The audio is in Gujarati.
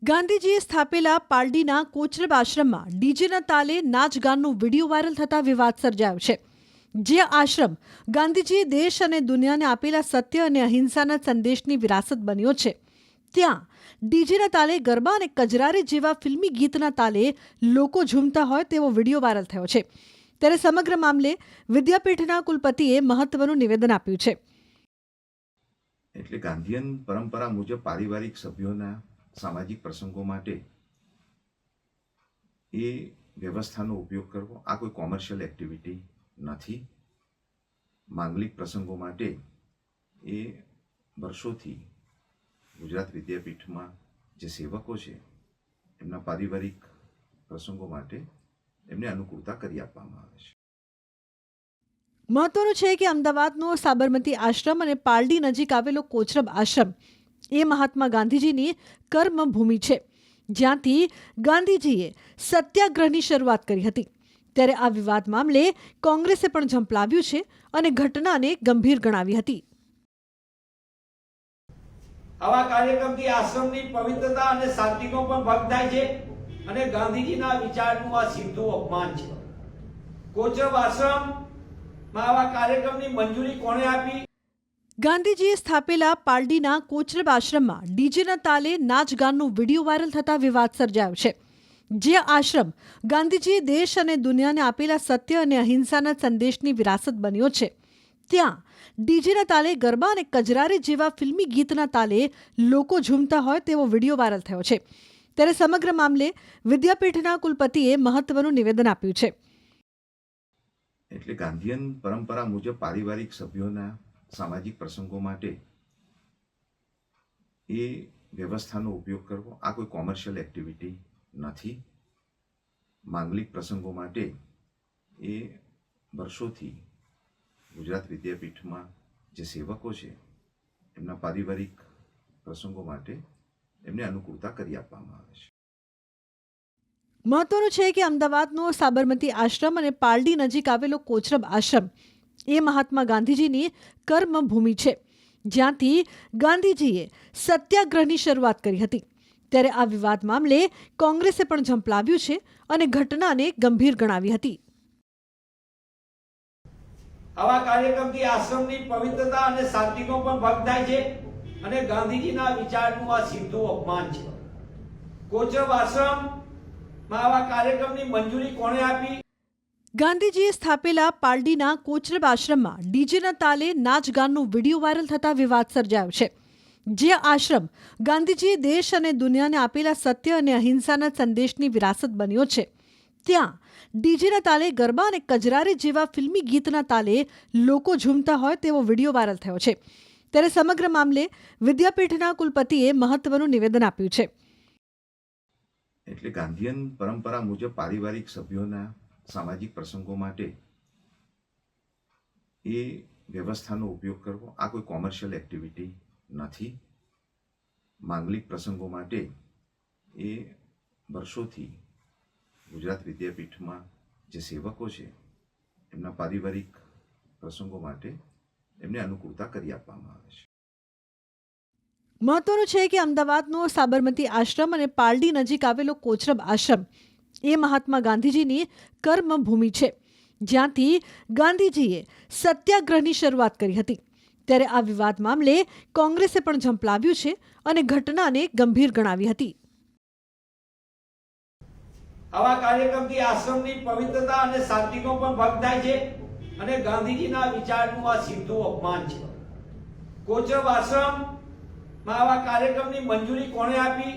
ગાંધીજીએ સ્થાપેલા પાલડીના કોચરબ આશ્રમમાં ડીજેના તાલે નાચગાનનો વિડીયો વાયરલ થતા વિવાદ સર્જાયો છે। જે આશ્રમ ગાંધીજીએ દેશ અને દુનિયાને આપેલા સત્ય અને અહિંસાના સંદેશની વિરાસત બન્યો છે, ત્યાં ડીજેના તાલે ગરબા અને કજરારે જેવા ફિલ્મી ગીતના તાલે લોકો ઝૂમતા હોય તેવો વિડીયો વાયરલ થયો છે। ત્યારે સમગ્ર મામલે વિદ્યાપીઠના કુલપતિએ મહત્વનું નિવેદન આપ્યું છે। એટલે ગાંધીયન પરંપરા મુજબ પારિવારિક સભ્યોના સામાજિક પ્રસંગો માટે એ વ્યવસ્થાનો ઉપયોગ કરવો આ કોઈ કોમર્શિયલ એક્ટિવિટી નથી। માંગલિક પ્રસંગો માટે એ વર્ષોથી ગુજરાત વિદ્યાપીઠમાં જે સેવકો છે એમના પારિવારિક પ્રસંગો માટે એમને અનુકૂળતા કરી આપવામાં આવે છે। મહત્વનું છે કે અમદાવાદનો સાબરમતી આશ્રમ અને પાલડી નજીક આવેલો કોચરબ આશ્રમ એ મહાત્મા ગાંધીજીની કર્મભૂમિ છે, જ્યાંથી ગાંધીજીએ સત્યાગ્રહની શરૂઆત કરી હતી। ત્યારે આ વિવાદ મામલે કોંગ્રેસે પણ ઝંપલાવ્યું છે અને ઘટનાને ગંભીર ગણાવી હતી। આવા કાર્યક્રમથી આશ્રમની પવિત્રતા અને શાંતિનો પણ ભંગ થાય છે અને ગાંધીજીના વિચારનું આ સીધું અપમાન છે। કોચરબ આશ્રમમાં આવા કાર્યક્રમની મંજૂરી કોણે આપી? ગાંધીજીએ સ્થાપેલા પાલડીના કોચરબ આશ્રમમાં ડીજેના તાલે નાચગાનનો વિડીયો વાયરલ થતા વિવાદ સર્જાયો છે। જે આશ્રમ ગાંધીજીએ દેશ અને દુનિયાને આપેલા સત્ય અને અહિંસાના સંદેશની વિરાસત બન્યો છે, ત્યાં ડીજેના તાલે ગરબા અને કજરારે જેવા ફિલ્મી ગીતના તાલે લોકો ઝૂમતા હોય તેવો વિડીયો વાયરલ થયો છે। ત્યારે સમગ્ર મામલે વિદ્યાપીઠના કુલપતિએ મહત્વનું નિવેદન આપ્યું છે। એટલે ગાંધીયન પરંપરા મુજબ પારિવારિક સભ્યોના સામાજિક પ્રસંગો માટે એ વ્યવસ્થાનો ઉપયોગ કરવો આ કોઈ કોમર્શિયલ એક્ટિવિટી નથી। માંગલિક પ્રસંગો માટે એ વર્ષોથી ગુજરાત વિદ્યાપીઠમાં જે સેવકો છે એમના પારિવારિક પ્રસંગો માટે એમને અનુકૂળતા કરી આપવામાં આવે છે। મહત્વનું છે કે અમદાવાદનો સાબરમતી આશ્રમ અને પાલડી નજીક આવેલો કોચરબ આશ્રમ એ મહાત્મા ગાંધીજીની કર્મભૂમિ છે, જ્યાંથી ગાંધીજીએ સત્યાગ્રહની શરૂઆત કરી હતી। ત્યારે આ વિવાદ મામલે કોંગ્રેસે પણ ઝંપલાવ્યું છે અને ઘટનાને ગંભીર ગણાવી હતી। આવા કાર્યક્રમથી આશ્રમની પવિત્રતા અને શાંતિનો પણ ભંગ થાય છે અને ગાંધીજીના વિચારનું આ સીધું અપમાન છે। કોચરબ આશ્રમમાં આવા કાર્યક્રમની મંજૂરી કોણે આપી? ગાંધીજીએ સ્થાપેલા પાલડીના કોચરબ આશ્રમમાં ડીજેના તાલે નાચગાનનો વિડીયો વાયરલ થતા વિવાદ સર્જાયો છે। જે આશ્રમ ગાંધીજીએ દેશ અને દુનિયાને આપેલા સત્ય અને અહિંસાના સંદેશની વિરાસત બન્યો છે, ત્યાં ડીજેના તાલે ગરબા અને કજરારે જેવા ફિલ્મી ગીતના તાલે લોકો ઝૂમતા હોય તેવો વિડીયો વાયરલ થયો છે। ત્યારે સમગ્ર મામલે વિદ્યાપીઠના કુલપતિએ મહત્વનું નિવેદન આપ્યું છે। એટલે ગાંધીયન પરંપરા મુજબ પારિવારિક સભ્યોના સામાજિક પ્રસંગો માટે એ વ્યવસ્થાનો ઉપયોગ કરવો આ કોઈ કોમર્શિયલ એક્ટિવિટી નથી। માંગલિક પ્રસંગો માટે એ વર્ષોથી ગુજરાત વિદ્યાપીઠમાં જે સેવકો છે એમના પારિવારિક પ્રસંગો માટે એમને અનુકૂળતા કરી આપવામાં આવે છે। મહત્વનું છે કે અમદાવાદનો સાબરમતી આશ્રમ અને પાલડી નજીક આવેલો કોચરબ આશ્રમ એ મહાત્મા ગાંધીજીની કર્મભૂમિ છે, જ્યાંથી ગાંધીજીએ સત્યાગ્રહની શરૂઆત કરી હતી। ત્યારે આ વિવાદ મામલે કોંગ્રેસે પણ ઝંપલાવ્યું છે અને ઘટનાને ગંભીર ગણાવી હતી। આવા કાર્યક્રમથી આશ્રમની પવિત્રતા અને શાંતિનો પણ ભંગ થાય છે અને ગાંધીજીના વિચારનું આ સીધું અપમાન છે। કોચરબ આશ્રમમાં આવા કાર્યક્રમની મંજૂરી કોણે આપી?